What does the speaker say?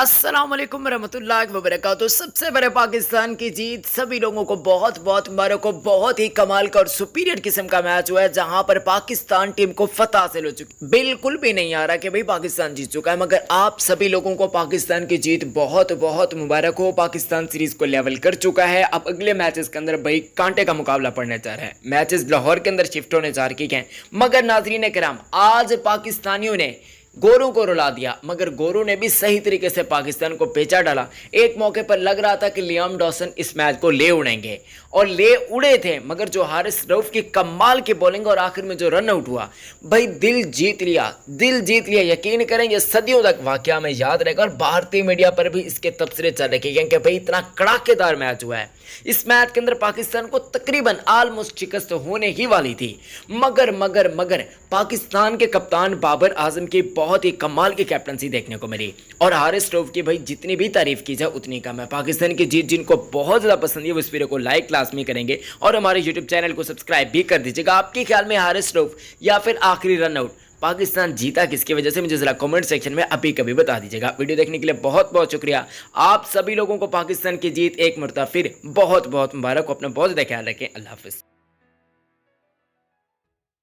अस्सलाम वालेकुम रहमतुल्लाहि व बरकातहू। सबसे बड़े पाकिस्तान की जीत, सभी लोगों को बहुत बहुत मुबारक हो। बहुत ही कमाल का और सुपीरियर किस्म का मैच हुआ है जहां पर पाकिस्तान टीम को फतह हासिल हो चुकी। बिल्कुल भी नहीं आ रहा कि भाई पाकिस्तान जीत चुका है, मगर आप सभी लोगों को पाकिस्तान की जीत बहुत बहुत मुबारक हो। पाकिस्तान सीरीज को लेवल कर चुका है। अब अगले मैचेस के अंदर भाई कांटे का मुकाबला पड़ने जा रहा है। मैचेस लाहौर के अंदर शिफ्ट होने जा रही हैं, मगर नाजरीन कराम आज पाकिस्तानियों ने गोरों को रुला दिया, मगर गोरों ने भी सही तरीके से पाकिस्तान को पेचा डाला। एक मौके पर लग रहा था कि लियाम डॉसन इस मैच को ले उड़ेंगे और ले उड़े थे, मगर जो हारिस रऊफ की कमाल की बॉलिंग और आखिर में जो रन आउट हुआ, भाई दिल जीत लिया, दिल जीत लिया। यकीन करें ये सदियों तक वाकया में याद रहेगा और भारतीय मीडिया पर भी इसके तबसरे चल रखे हैं कि भाई इतना कड़ाकेदार मैच हुआ है। इस मैच के अंदर पाकिस्तान को तकरीबन ऑलमोस्ट शिकस्त होने ही वाली थी, मगर पाकिस्तान के कप्तान बाबर आजम की बहुत ही कमाल की कैप्टनसी देखने को मिली और हारिस रऊफ की भाई जितनी भी तारीफ की जाए उतनी कम है। पाकिस्तान की जीत जिनको बहुत ज़्यादा पसंद है वो इस वीडियो को लाइक लाजमी करेंगे और हमारे यूट्यूब चैनल को सब्सक्राइब भी कर दीजिएगा। आपके ख्याल में हारिस रऊफ या फिर आखिरी रन आउट पाकिस्तान जीता किसकी वजह से, मुझे जरा कमेंट सेक्शन में अभी कभी बता दीजिएगा। वीडियो देखने के लिए बहुत बहुत शुक्रिया। आप सभी लोगों को पाकिस्तान की जीत एक मरतबा फिर बहुत बहुत मुबारक हो। अपना बहुत ज़्यादा ख्याल रखें। अल्लाह हाफिज़।